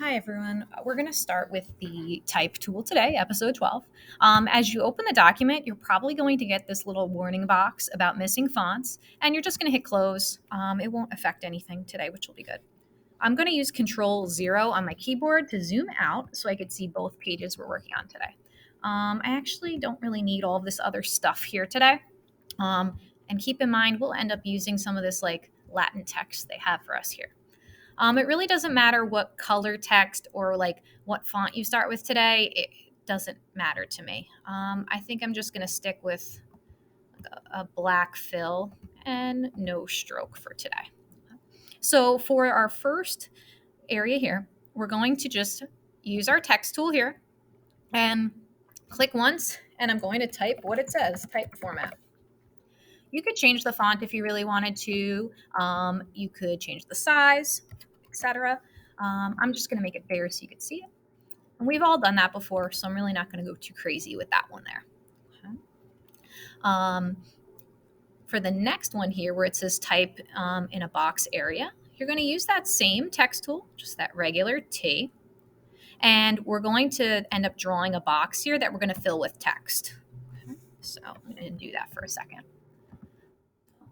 Hi, everyone. We're going to start with the type tool today, episode 12. As you open the document, you're probably going to get this little warning box about missing fonts, and you're just going to hit close. It won't affect anything today, which will be good. I'm going to use Control 0 on my keyboard to zoom out so I could see both pages we're working on today. I actually don't really need all of this other stuff here today. And keep in mind, we'll end up using some of this like Latin text they have for us here. It really doesn't matter what color text or like what font you start with today. It doesn't matter to me. I think I'm just going to stick with a black fill and no stroke for today. So for our first area here, we're going to just use our text tool here and click once, and I'm going to type what it says, type format. You could change the font if you really wanted to. You could change the size, etc. I'm just going to make it bigger so you can see it. And we've all done that before, so I'm really not going to go too crazy with that one there. Okay. For the next one here, where it says type in a box area, you're going to use that same text tool, just that regular T. And we're going to end up drawing a box here that we're going to fill with text. Okay. So I'm going to do that for a second.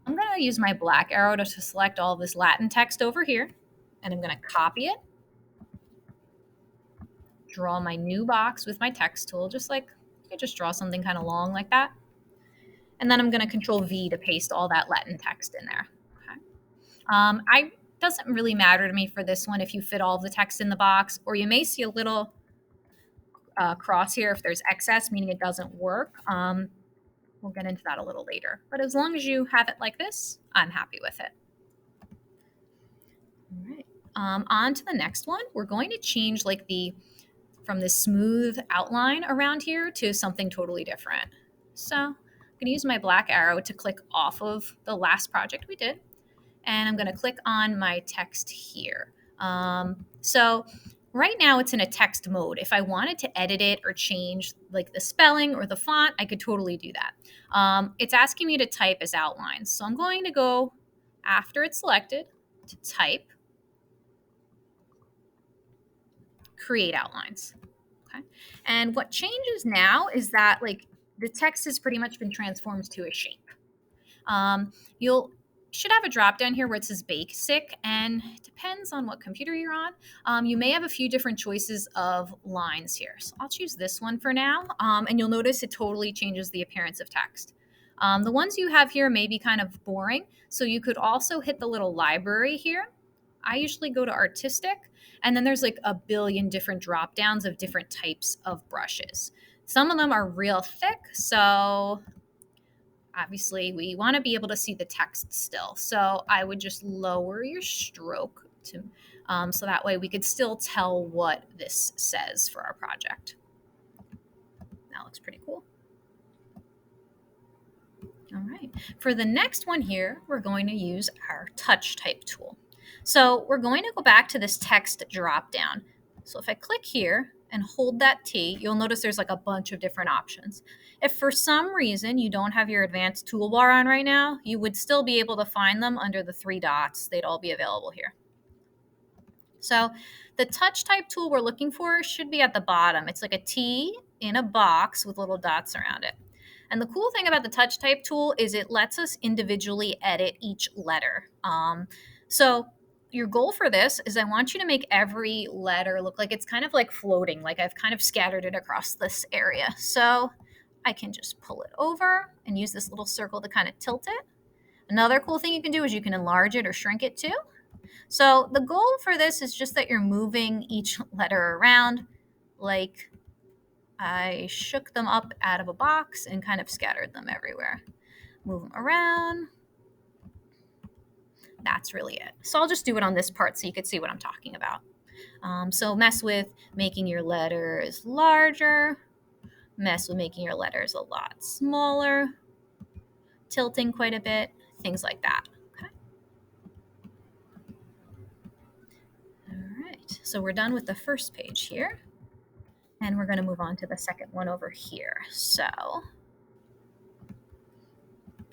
I'm going to use my black arrow to select all of this Latin text over here, and I'm going to copy it, draw my new box with my text tool, just like you could just draw something kind of long like that. And then I'm going to Control V to paste all that Latin text in there. Okay. It doesn't really matter to me for this one if you fit all of the text in the box, or you may see a little cross here if there's excess, meaning it doesn't work. We'll get into that a little later. But as long as you have it like this, I'm happy with it. All right. On to the next one. We're going to change from this smooth outline around here to something totally different. So I'm going to use my black arrow to click off of the last project we did. And I'm going to click on my text here. So right now it's in a text mode. If I wanted to edit it or change like the spelling or the font, I could totally do that. It's asking me to type as outlines. So I'm going to go after it's selected to type, create outlines. Okay. And what changes now is that like the text has pretty much been transformed to a shape. You'll should have a drop down here where it says basic, and it depends on what computer you're on. You may have a few different choices of lines here. So I'll choose this one for now, and you'll notice it totally changes the appearance of text. The ones you have here may be kind of boring, so you could also hit the little library here. I usually go to artistic, and then there's like a billion different drop downs of different types of brushes. Some of them are real thick, so obviously we want to be able to see the text still. So I would just lower your stroke to so that way we could still tell what this says for our project. That looks pretty cool. All right. For the next one here, we're going to use our touch type tool. So we're going to go back to this text drop down. So if I click here and hold that T, you'll notice there's like a bunch of different options. If for some reason you don't have your advanced toolbar on right now, you would still be able to find them under the three dots. They'd all be available here. So the touch type tool we're looking for should be at the bottom. It's like a T in a box with little dots around it. And the cool thing about the touch type tool is it lets us individually edit each letter. So your goal for this is I want you to make every letter look like it's kind of like floating, like I've kind of scattered it across this area. So I can just pull it over and use this little circle to kind of tilt it. Another cool thing you can do is you can enlarge it or shrink it too. So the goal for this is just that you're moving each letter around like I shook them up out of a box and kind of scattered them everywhere. Move them around. That's really it. So I'll just do it on this part so you can see what I'm talking about. So mess with making your letters larger. Mess with making your letters a lot smaller. Tilting quite a bit. Things like that. Okay. All right. So we're done with the first page here. And we're going to move on to the second one over here. So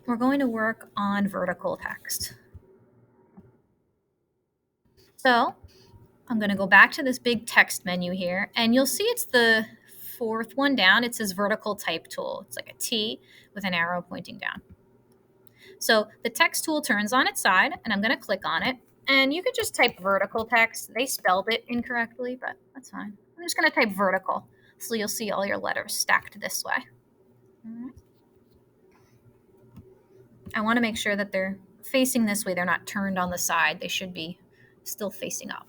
we're going to work on vertical text. So I'm going to go back to this big text menu here, and you'll see it's the fourth one down. It says vertical type tool. It's like a T with an arrow pointing down. So the text tool turns on its side, and I'm going to click on it. And you could just type vertical text. They spelled it incorrectly, but that's fine. I'm just going to type vertical, so you'll see all your letters stacked this way. All right. I want to make sure that they're facing this way. They're not turned on the side. They should be still facing up.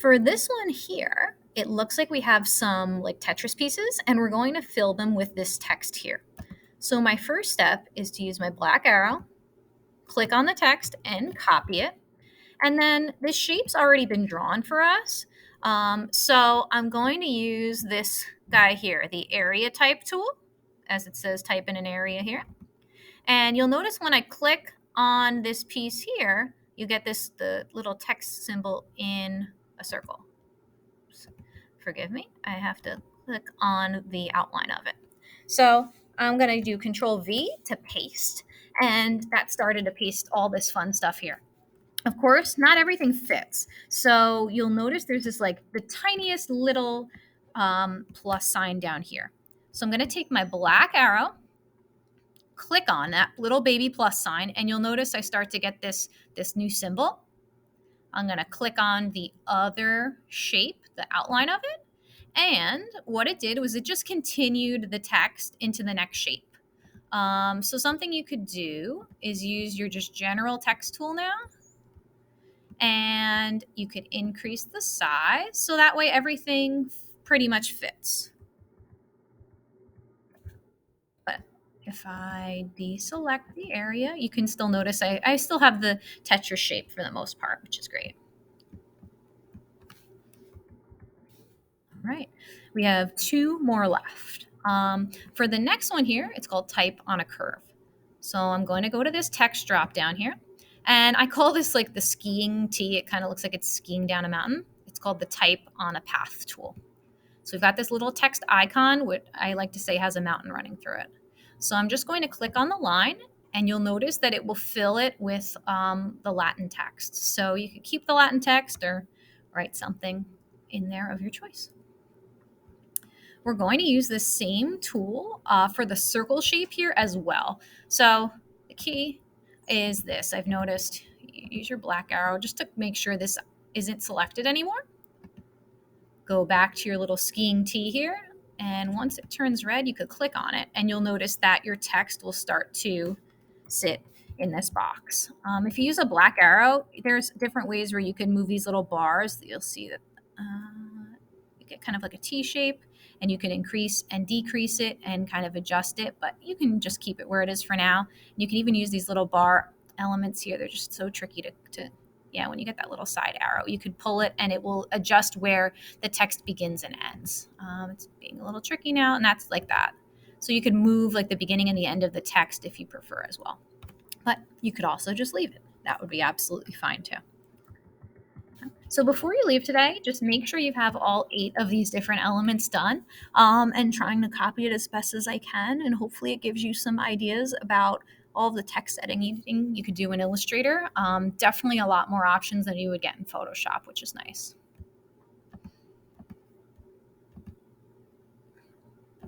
For this one here, it looks like we have some like Tetris pieces, and we're going to fill them with this text here. So my first step is to use my black arrow, click on the text and copy it. And then this shape's already been drawn for us. So I'm going to use this guy here, the area type tool, as it says type in an area here. And you'll notice when I click on this piece here, you get the little text symbol in a circle. So, forgive me, I have to click on the outline of it. So I'm going to do Control V to paste, and that started to paste all this fun stuff here. Of course, not everything fits. So you'll notice there's this like the tiniest little plus sign down here. So I'm going to take my black arrow, click on that little baby plus sign, and you'll notice I start to get this new symbol. I'm going to click on the other shape, the outline of it. And what it did was it just continued the text into the next shape. So something you could do is use your just general text tool now. And you could increase the size so that way everything pretty much fits. But if I deselect the area, you can still notice I still have the Tetris shape for the most part, which is great. All right, we have 2 more left. For the next one here, it's called type on a curve. So I'm going to go to this text drop down here. And I call this like the skiing T. It kind of looks like it's skiing down a mountain. It's called the type on a path tool. So we've got this little text icon, which I like to say has a mountain running through it. So I'm just going to click on the line, and you'll notice that it will fill it with the Latin text. So you could keep the Latin text or write something in there of your choice. We're going to use the same tool for the circle shape here as well. So the key is this. I've noticed use your black arrow just to make sure this isn't selected anymore. Go back to your little skiing T here, and once it turns red, you could click on it, and you'll notice that your text will start to sit in this box. If you use a black arrow, there's different ways where you can move these little bars. You'll see that you get kind of like a T shape, and you can increase and decrease it and kind of adjust it, but you can just keep it where it is for now. You can even use these little bar elements here. They're just so tricky to yeah, when you get that little side arrow, you could pull it and it will adjust where the text begins and ends. It's being a little tricky now, and that's like that. So you could move like the beginning and the end of the text if you prefer as well. But you could also just leave it. That would be absolutely fine too. So before you leave today, just make sure you have all 8 of these different elements done and trying to copy it as best as I can. And hopefully it gives you some ideas about all of the text editing you could do in Illustrator. Definitely a lot more options than you would get in Photoshop, which is nice.